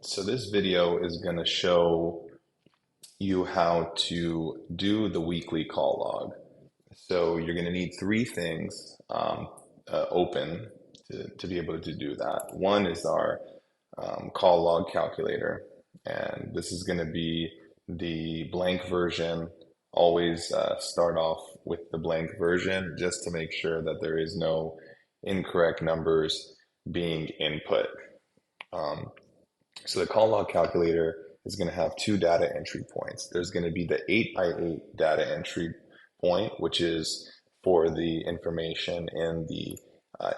So this video is going to show you how to do the weekly call log. So you're going to need three things open to be able to do that. One is our call log calculator, and this is going to be the blank version. Always start off with the blank version just to make sure that there is no incorrect numbers being input. So the call log calculator is going to have two data entry points. There's going to be the 8x8 data entry point, which is for the information in the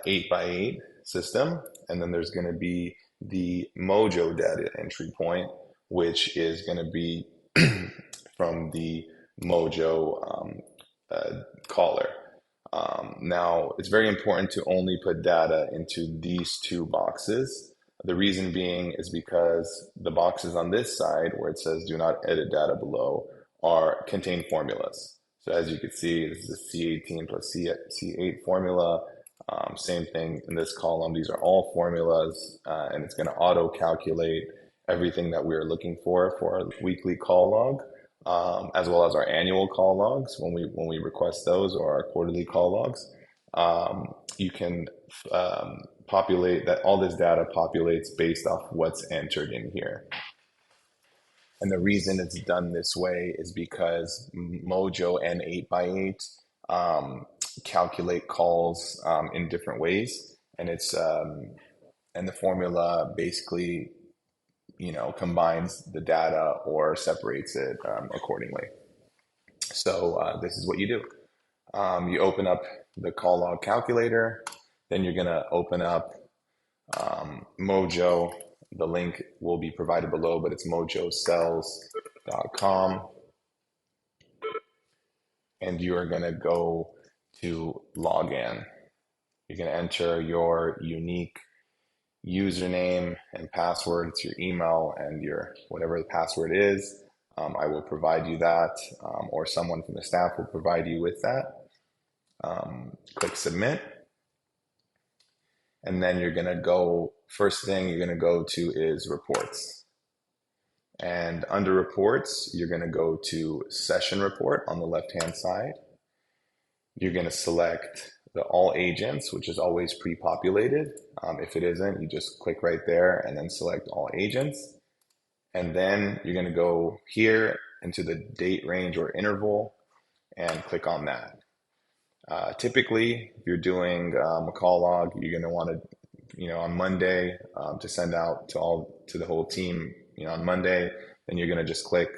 8x8 system. And then there's going to be the Mojo data entry point, which is going to be from the Mojo caller. Now, it's very important to only put data into these two boxes. The reason being is because the boxes on this side where it says do not edit data below contain formulas. So as you can see, this is a C18 plus C8 formula. Same thing in this column. These are all formulas, and it's going to auto calculate everything that we're looking for our weekly call log, as well as our annual call logs when we request those, or our quarterly call logs. You can populate that. All this data populates based off what's entered in here. And the reason it's done this way is because Mojo and 8x8 calculate calls in different ways, and and the formula basically, combines the data or separates it accordingly. So this is what you do. You open up the call log calculator, then you're going to open up Mojo. The link will be provided below, but it's mojocells.com. And you are going to go to login. You're going to enter your unique username and password. It's your email and your whatever the password is. I will provide you that, or someone from the staff will provide you with that. Click submit. And then you're going to go, first thing you're going to go to is reports. And under reports, you're going to go to session report on the left-hand side. You're going to select the all agents, which is always pre-populated. If it isn't, you just click right there and then select all agents. And then you're going to go here into the date range or interval and click on that. Typically, if you're doing a call log, you're going to want to, on Monday to send out to the whole team, on Monday, then you're going to just click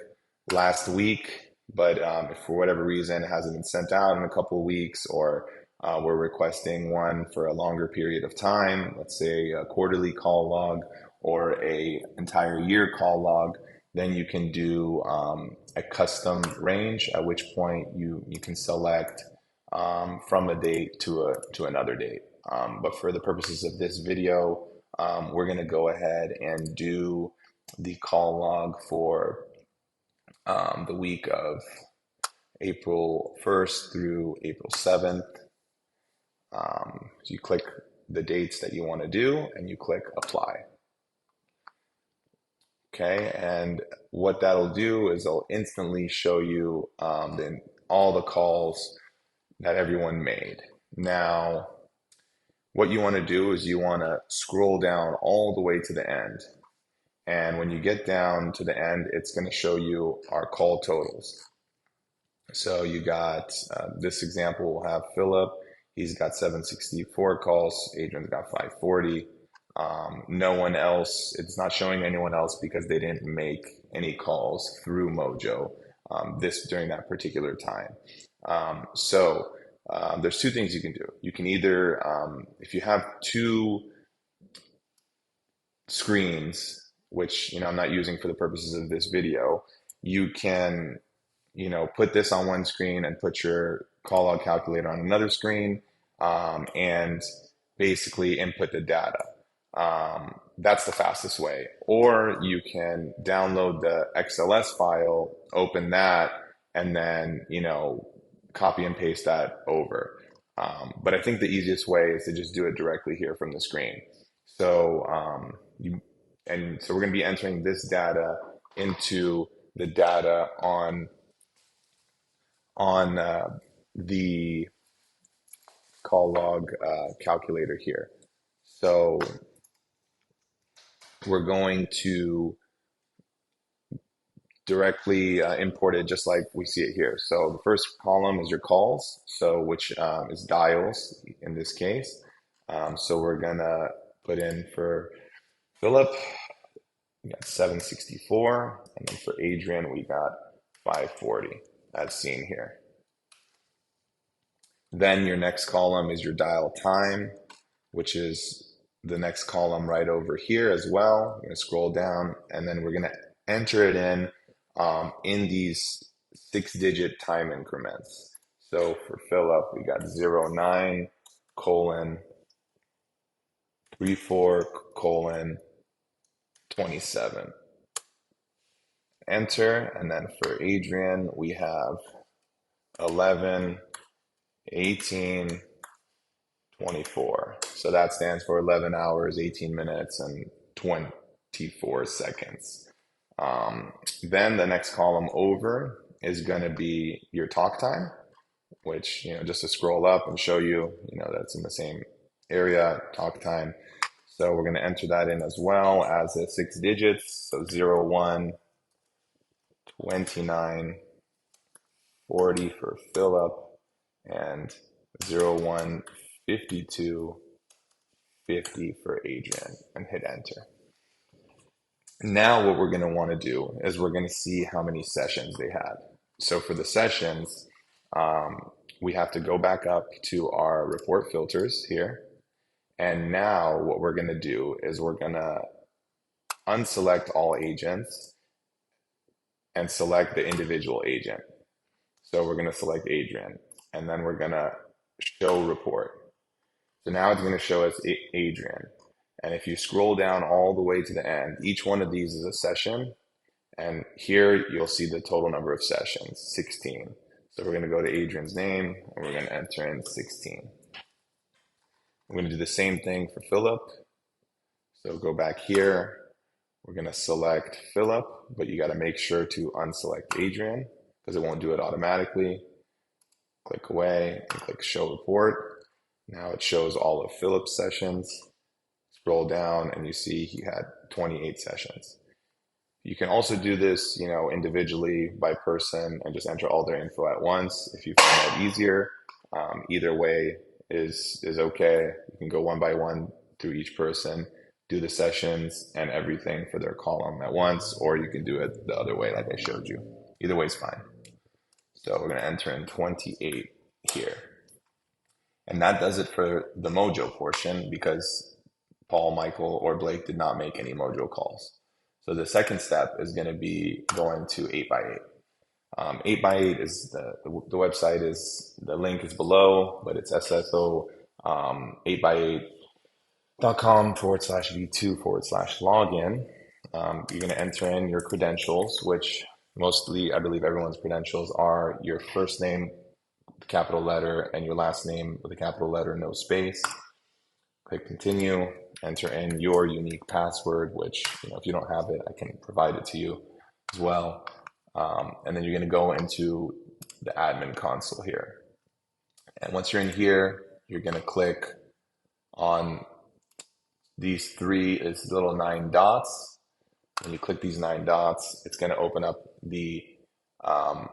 last week. But if for whatever reason it hasn't been sent out in a couple of weeks, or we're requesting one for a longer period of time, let's say a quarterly call log or a entire year call log, then you can do a custom range, at which point you can select from a date to another date. But for the purposes of this video, we're going to go ahead and do the call log for the week of April 1st through April 7th. So you click the dates that you want to do and you click apply. Okay, and what that'll do is it'll instantly show you all the calls that everyone made. Now, what you want to do is you want to scroll down all the way to the end. And when you get down to the end, it's going to show you our call totals. So you got, this example will have Philip. He's got 764 calls. Adrian's got 540. No one else, it's not showing anyone else because they didn't make any calls through Mojo during that particular time. So there's two things you can do. You can either, if you have two screens, which I'm not using for the purposes of this video, you can put this on one screen and put your call log calculator on another screen, and basically input the data. That's the fastest way. Or you can download the XLS file, open that, and then copy and paste that over. But I think the easiest way is to just do it directly here from the screen. So you And so we're going to be entering this data into the data on the call log calculator here. So we're going to directly import it just like we see it here. So the first column is your calls, so which is dials in this case. So we're gonna put in for Philip, we got 764, and then for Adrian, we got 540, as seen here. Then your next column is your dial time, which is the next column right over here as well. You're gonna scroll down, and then we're gonna enter it in these 6-digit time increments. So for Philip, we got 09 colon 34 colon 27. Enter, and then for Adrian, we have 11 18 24. So that stands for 11 hours, 18 minutes, and 24 seconds. Then the next column over is going to be your talk time, which, just to scroll up and show you, that's in the same area, talk time. So we're going to enter that in as well as 6 digits. So 01, 29, 40 for Philip, and 01, 52, 50 for Adrian, and hit enter. Now what we're going to want to do is we're going to see how many sessions they had. So for the sessions, we have to go back up to our report filters here. And now what we're going to do is we're going to unselect all agents and select the individual agent. So we're going to select Adrian, and then we're going to show report. So now it's going to show us Adrian. And if you scroll down all the way to the end, each one of these is a session. And here you'll see the total number of sessions, 16. So we're going to go to Adrian's name, and we're going to enter in 16. I'm going to do the same thing for Philip. So go back here. We're going to select Philip, but you got to make sure to unselect Adrian because it won't do it automatically. Click away and click show report. Now it shows all of Philip's sessions. Scroll down and you see he had 28 sessions. You can also do this, individually by person and just enter all their info at once if you find that easier. Either way is okay. You can go one by one through each person, do the sessions and everything for their column at once, or you can do it the other way like I showed you. Either way is fine. So we're going to enter in 28 here. And that does it for the Mojo portion because Paul, Michael, or Blake did not make any Mojo calls. So the second step is going to be going to 8x8. 8x8 is the website is, the link is below, but it's SSO 8x8.com/v2/login. You're going to enter in your credentials, which mostly, I believe everyone's credentials are your first name, capital letter, and your last name with a capital letter, no space. Click continue, enter in your unique password, which, if you don't have it, I can provide it to you as well. And then you're going to go into the admin console here. And once you're in here, you're going to click on these little 9 dots. When you click these 9 dots, it's going to open up the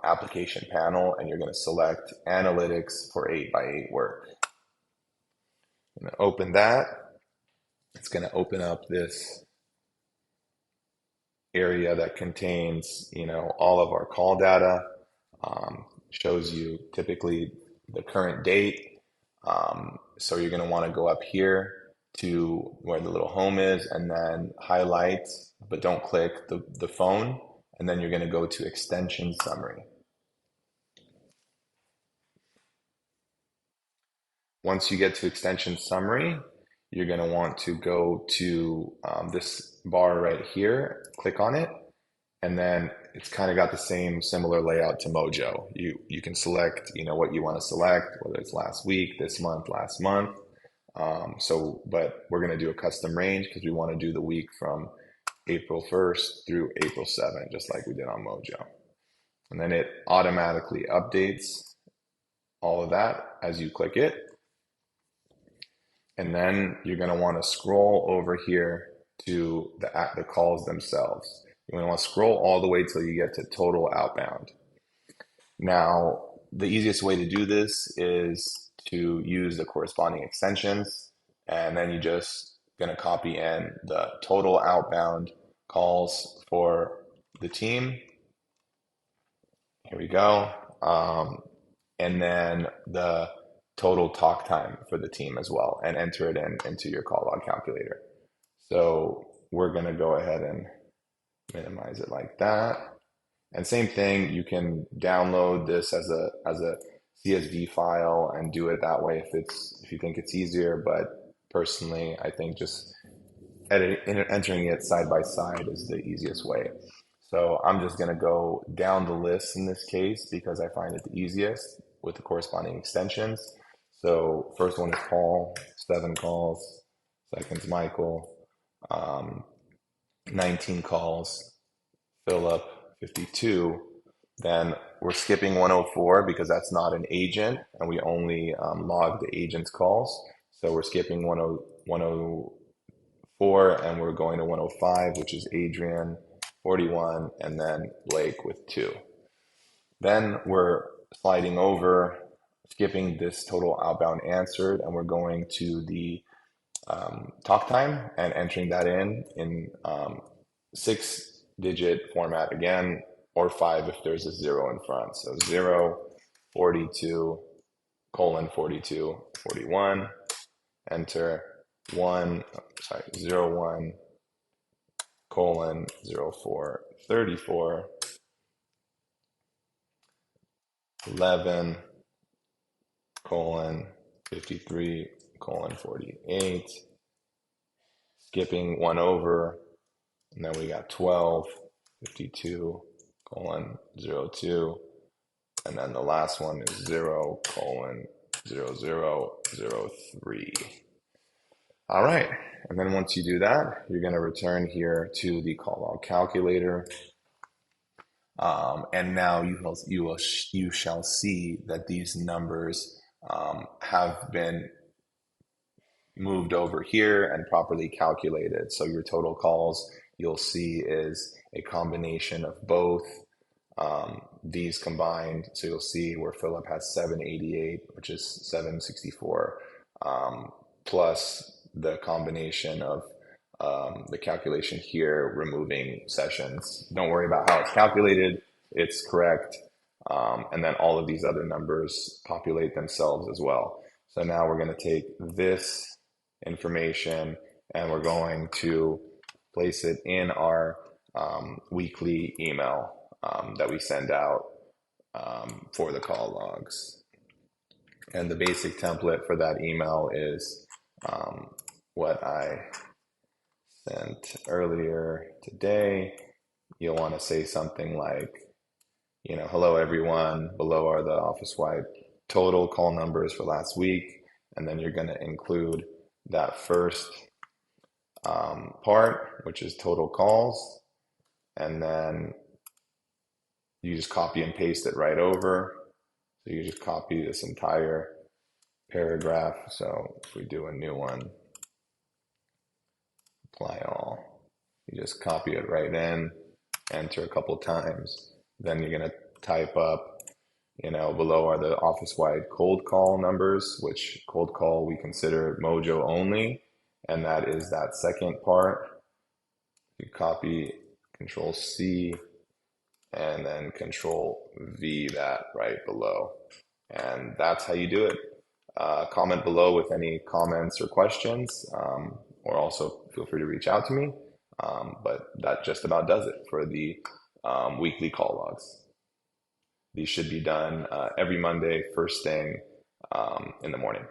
application panel, and you're going to select analytics for 8x8 work. I'm going to open that. It's going to open up this area that contains, all of our call data, shows you typically the current date. So you're going to want to go up here to where the little home is and then highlight, but don't click the phone. And then you're going to go to extension summary. Once you get to extension summary, you're going to want to go to this bar right here, click on it, and then it's kind of got the similar layout to Mojo. You can select, what you want to select, whether it's last week, this month, last month. But we're going to do a custom range because we want to do the week from April 1st through April 7th, just like we did on Mojo. And then it automatically updates all of that as you click it. And then you're going to want to scroll over here to the calls themselves. You're going to want to scroll all the way till you get to total outbound. Now, the easiest way to do this is to use the corresponding extensions, and then you just going to copy in the total outbound calls for the team. Here we go. And then the total talk time for the team as well, and enter it into your call log calculator. So we're going to go ahead and minimize it like that. And same thing, you can download this as a CSV file and do it that way if you think it's easier. But personally, I think just entering it side by side is the easiest way. So I'm just going to go down the list in this case because I find it the easiest with the corresponding extensions. So first one is Paul, 7 calls. Second's Michael, 19 calls. Philip, 52. Then we're skipping 104 because that's not an agent and we only log the agent's calls. So we're skipping 104 and we're going to 105, which is Adrian, 41, and then Blake with 2. Then we're sliding over, skipping this total outbound answered, and we're going to the talk time and entering that in 6-digit format again, or 5 if there's a 0 in front. So 0, 42, colon 42, 41, enter 01, colon 04, 34, 11, colon 53, colon 48, skipping 1 over, and then we got 12, 52, colon 02, and then the last one is 0, colon 0003. All right, and then once you do that, you're going to return here to the call log calculator. And now you shall see that these numbers have been moved over here and properly calculated. So your total calls you'll see is a combination of both these combined. So you'll see where Philip has 788, which is 764, plus the combination of the calculation here, removing sessions. Don't worry about how it's calculated, it's correct. And then all of these other numbers populate themselves as well. So now we're going to take this information and we're going to place it in our weekly email that we send out for the call logs. And the basic template for that email is what I sent earlier today. You'll want to say something like, hello everyone, below are the office-wide total call numbers for last week. And then you're going to include that first part, which is total calls. And then you just copy and paste it right over. So you just copy this entire paragraph. So if we do a new one, apply all, you just copy it right in, enter a couple times. Then you're going to type up, below are the office-wide cold call numbers, which cold call we consider Mojo only. And that is that second part. You copy, Control C, and then Control V that right below. And that's how you do it. Comment below with any comments or questions, or also feel free to reach out to me. But that just about does it for the weekly call logs. These should be done every Monday, first thing in the morning.